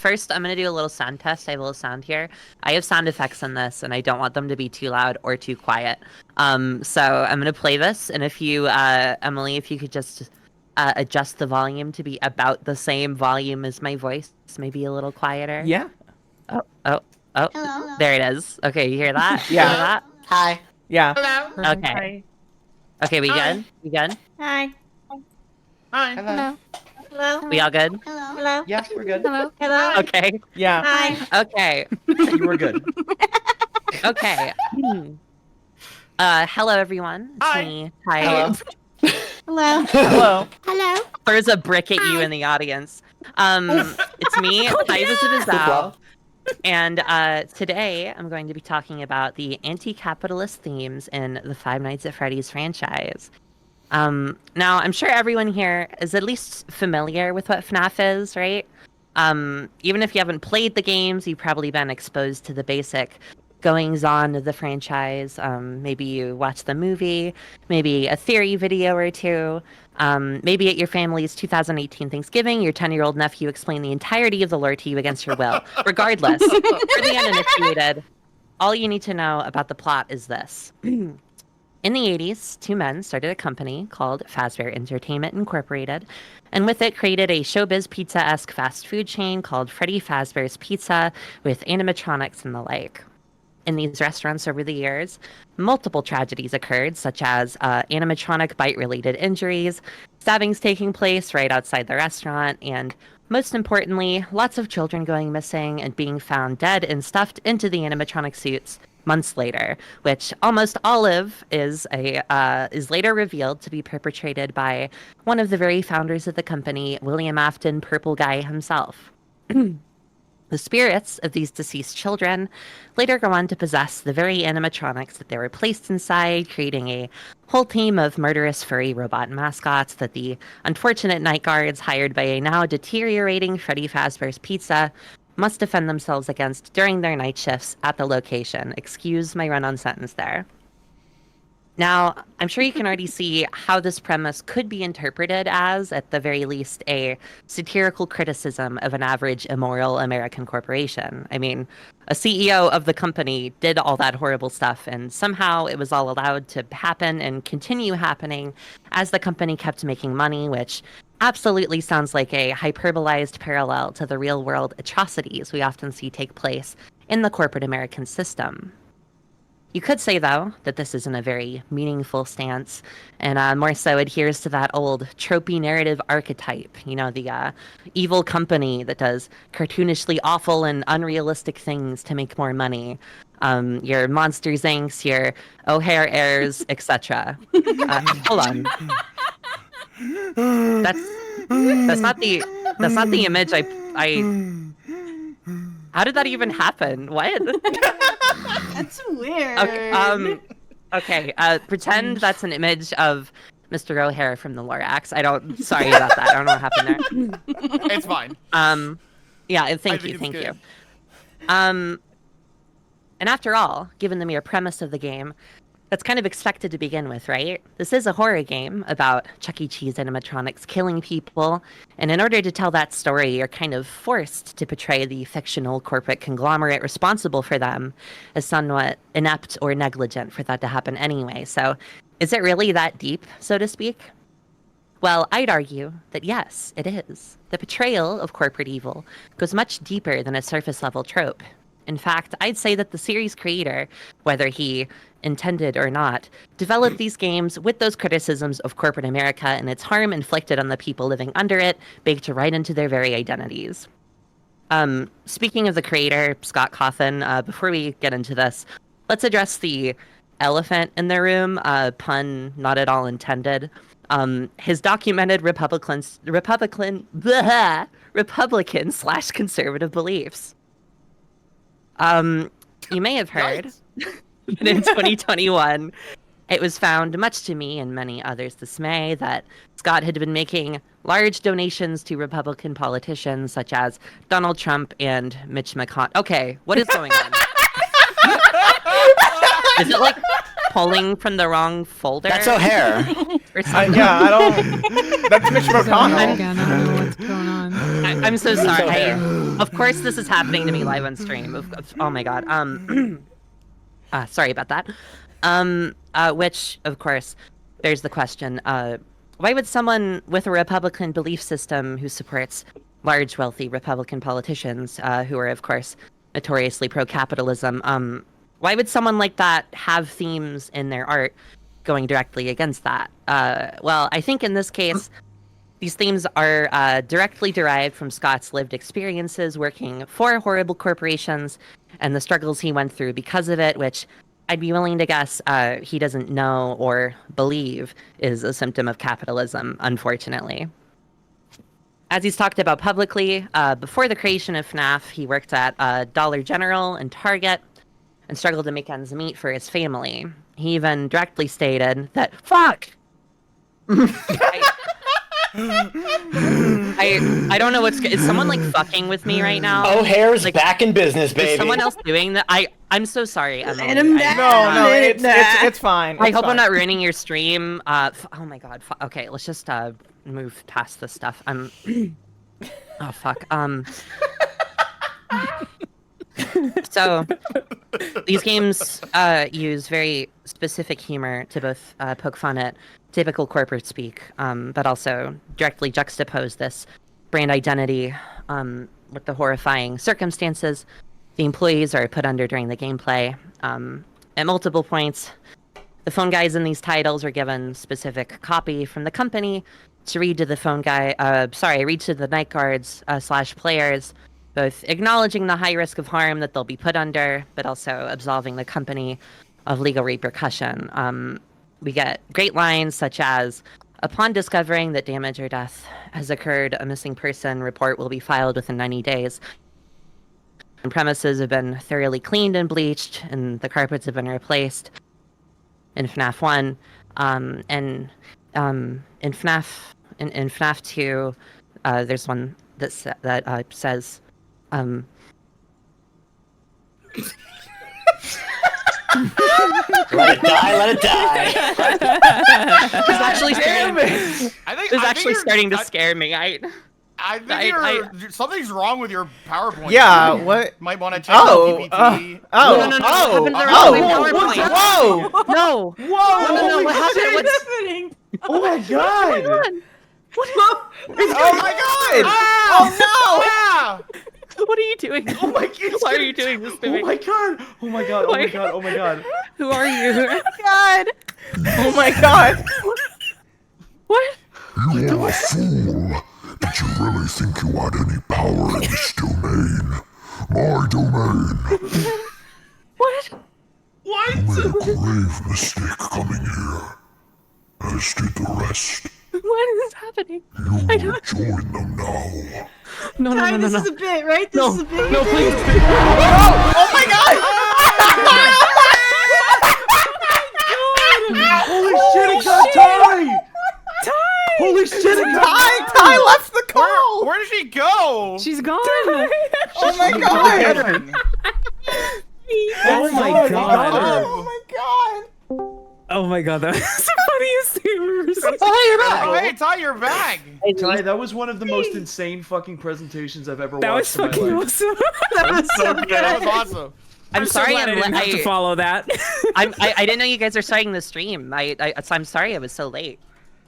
first, I'm going to do a little sound test. I have a little sound here. I have sound effects in this, and I don't want them to be too loud or too quiet. So I'm going to play this, and if you, Emily, if you could just adjust the volume to be about the same volume as my voice, maybe a little quieter. Yeah. Oh. Hello. There it is. Okay, you hear that? Yeah. You hear that? Hi. Yeah. Hello. Okay. Okay, we Hi. good? We good? Hi. Hi. Hello. Hello. We all good? Hello. Yeah, we're good. Hello. Hello. Okay. Yeah. Hi. Okay. You were good. Okay. Hello everyone. It's Hi. me. Hi. Hello. Hello. Hello. There's a brick at you in the audience. It's me. Hi, Bizabizow. And today I'm going to be talking about the anti-capitalist themes in the Five Nights at Freddy's franchise. Now, I'm sure everyone here is at least familiar with what FNAF is, right? Even if you haven't played the games, you've probably been exposed to the basic goings-on of the franchise. Maybe you watched the movie, maybe a theory video or two. Maybe at your family's 2018 Thanksgiving, your 10-year-old nephew explained the entirety of the lore to you against your will. Regardless, for the uninitiated, all you need to know about the plot is this. In the 80s, two men started a company called Fazbear Entertainment Incorporated, and with it created a showbiz pizza-esque fast food chain called Freddy Fazbear's Pizza with animatronics and the like. In these restaurants over the years, multiple tragedies occurred, such as animatronic bite-related injuries, stabbings taking place right outside the restaurant, and most importantly, lots of children going missing and being found dead and stuffed into the animatronic suits months later, which almost all of is later revealed to be perpetrated by one of the very founders of the company, William Afton Purple Guy himself. The spirits of these deceased children later go on to possess the very animatronics that they were placed inside, creating a whole team of murderous furry robot mascots that the unfortunate night guards hired by a now deteriorating Freddy Fazbear's Pizza must defend themselves against during their night shifts at the location. Excuse my run-on sentence there. Now, I'm sure you can already see how this premise could be interpreted as, at the very least, a satirical criticism of an average immoral American corporation. I mean, a CEO of the company did all that horrible stuff, and somehow it was all allowed to happen and continue happening as the company kept making money, which absolutely sounds like a hyperbolized parallel to the real-world atrocities we often see take place in the corporate American system. You could say, though, that this isn't a very meaningful stance, and more so adheres to that old tropey narrative archetype, you know, the evil company that does cartoonishly awful and unrealistic things to make more money. Your Monsters Inc., your O'Hare Heirs, etc. Hold on. That's not the image I How did that even happen? What? That's weird. Okay, pretend that's an image of Mr. O'Hare from the Lorax. Sorry about that. I don't know what happened there. It's fine. Yeah, thank you. And after all, given the mere premise of the game, that's kind of expected to begin with, right? This is a horror game about Chuck E. Cheese animatronics killing people, and in order to tell that story, you're kind of forced to portray the fictional corporate conglomerate responsible for them as somewhat inept or negligent for that to happen anyway. So, is it really that deep, so to speak? Well, I'd argue that yes, it is. The portrayal of corporate evil goes much deeper than a surface-level trope. In fact, I'd say that the series creator, whether he intended or not, developed these games with those criticisms of corporate America and its harm inflicted on the people living under it, baked right into their very identities. Speaking of the creator, Scott Cawthon, before we get into this, let's address the elephant in the room, pun not at all intended. His documented Republican/conservative beliefs. You may have heard that in 2021, it was found, much to me and many others' dismay, that Scott had been making large donations to Republican politicians such as Donald Trump and Mitch McConnell. Okay, what is going on? Is it like pulling from the wrong folder? That's O'Hare. Or something? I don't. That's Mitch McConnell. I don't know what's going on. I'm so sorry. Of course, this is happening to me live on stream. Oh my god. Sorry about that. Which, of course, there's the question. Why would someone with a Republican belief system who supports large, wealthy Republican politicians, who are, of course, notoriously pro-capitalism, why would someone like that have themes in their art going directly against that? Well, I think in this case, these themes are directly derived from Scott's lived experiences working for horrible corporations and the struggles he went through because of it, which I'd be willing to guess he doesn't know or believe is a symptom of capitalism, unfortunately. As he's talked about publicly, before the creation of FNAF, he worked at Dollar General and Target and struggled to make ends meet for his family. He even directly stated that, fuck! I don't know is someone like fucking with me right now? O'Hare's like, back in business, baby. Is someone else doing that? I'm so sorry, Emily. Let him down. No, it's fine. I hope I'm not ruining your stream. Oh my god. Okay, let's just move past this stuff. Oh fuck. So these games use very specific humor to both poke fun at typical corporate speak, but also directly juxtapose this brand identity with the horrifying circumstances the employees are put under during the gameplay. At multiple points, the phone guys in these titles are given specific copy from the company to read to the read to the night guards / players, both acknowledging the high risk of harm that they'll be put under, but also absolving the company of legal repercussion. We get great lines such as, upon discovering that damage or death has occurred, a missing person report will be filed within 90 days. And premises have been thoroughly cleaned and bleached, and the carpets have been replaced in FNAF 1. And in FNAF 2, there's one that says, Let it die. It's actually starting to I scare me. I think something's wrong with your PowerPoint. Yeah, what? Might want to check out PPT. No, what happened? What's happening? Oh my god! What? Oh my god! Ah! Oh no! What are you doing? Oh my god! Why are you doing this to me? Oh my god! Oh my god! Oh my god! Oh my god! Who are you? God. Oh my god! What? You are a fool. Did you really think you had any power in this domain? My domain. What? You made a grave mistake coming here, as did the rest. What is happening? You will join them now. No. This is a bit, right? This is a bit. No, please. Oh my god! Holy shit! It got Ty! Holy shit! It got Ty left the call. Where did she go? She's gone. Oh my god! Oh my god! Oh my god! Oh my god, that was the funniest thing I've ever seen. Oh, hey, Ty, you're back. Ty, that was one of the most insane fucking presentations I've ever That watched. was fucking awesome. That was so good. That was awesome. I'm sorry. So glad I didn't have to follow that. I didn't know you guys are starting the stream. I'm sorry I was so late.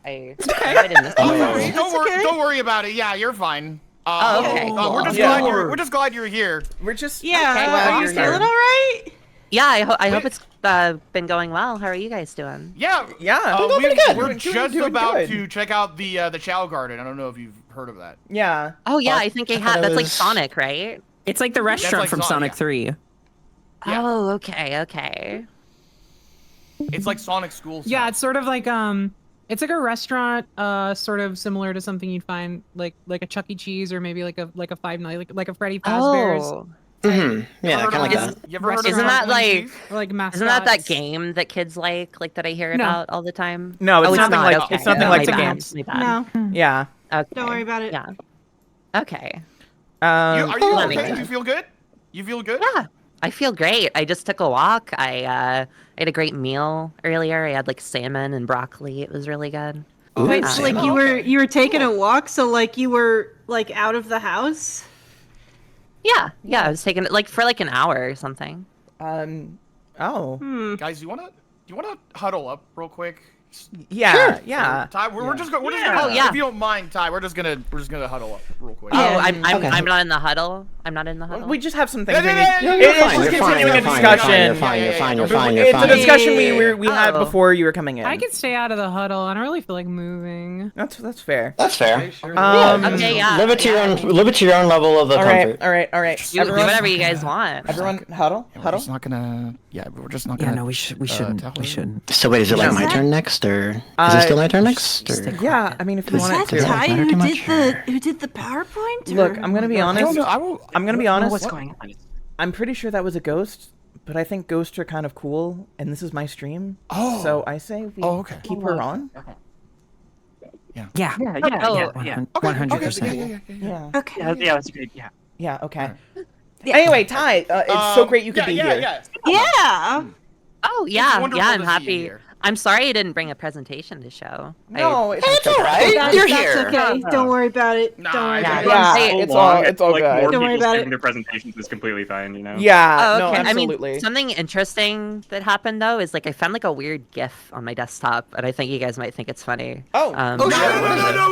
I didn't miss it. Don't worry about it. Yeah, you're fine. Okay. We're just glad you're here. We're just Yeah. Are you feeling all right? Yeah, I hope it's been going well. How are you guys doing? Yeah. We're just about to check out the Chow Garden. I don't know if you've heard of that. Yeah. Oh yeah, I think that's like Sonic, right? It's like the restaurant like from Sonic 3. Yeah. Oh, okay. It's like Sonic School. Yeah, it's sort of like it's like a restaurant, sort of similar to something you'd find like a Chuck E. Cheese or maybe like a Five Nights, like a Freddy Fazbear's. Oh. Yeah, kind of like that. You ever heard of Isn't that like Or like mascots. Isn't that game that kids like that I hear about all the time? No, it's nothing like okay. it's nothing like the My bad, games. my bad. No. Yeah. Okay. Don't worry about it. Yeah. Okay. Are you Let me okay? guess. You feel good? You feel good? Yeah, I feel great. I just took a walk. I had a great meal earlier. I had like salmon and broccoli. It was really good. Wait, so like you were taking a walk, so like you were like out of the house? Yeah. I was taking it like for like an hour or something. Oh. Guys, do you wanna huddle up real quick? Yeah, yeah. Ty, we're just gonna. Oh, yeah. If you don't mind, Ty, we're just gonna huddle up real quick. Oh, Yeah. I'm not in the huddle. I'm not in the huddle. We just have some things we need. Yeah, You're It's fine, just you're fine, continuing you're a fine, discussion. you're fine, you're fine, you're fine, you're It's a fine. discussion we had Oh. before you were coming in. I could stay out of the huddle. I don't really feel like moving. That's fair. That's fair. Okay, yeah. Live it to your own. Live it to your own level of All comfort. right. Do whatever you guys want. Everyone, huddle. We're just not gonna. Yeah, we're just not gonna. Yeah, no, we shouldn't. tell We him. shouldn't. So wait, is it like my turn next, or is it still my turn next? Or? Yeah, I mean, if you Was want that to. Ty Matter who too did much, who did the PowerPoint? Look, or- I'm gonna be I don't honest. know. I will. I'm gonna be honest. What's going on? I'm pretty sure that was a ghost, but I think ghosts are kind of cool, and this is my stream. Oh. So I say we okay. keep her on. Yeah. Oh, 100%. Yeah. Okay. That's good. Yeah. Yeah. Okay. Yeah. Anyway, Ty, it's so great you could be here. Yeah. Yeah. Oh yeah, wonderful yeah. to I'm see you happy. here. I'm sorry I didn't bring a presentation to show. No, it's It's all right. That's You're okay. here. Don't worry about it. Nah, Don't worry yeah, about it. Yeah, Hey, it's all Like, good. more Don't worry people about giving it. their presentations is completely fine, you know? Yeah. Oh, No, okay. absolutely. I mean, something interesting that happened though is like I found like a weird GIF on my desktop, and I think you guys might think it's funny. Oh. Um, Oh shit! What is it? No,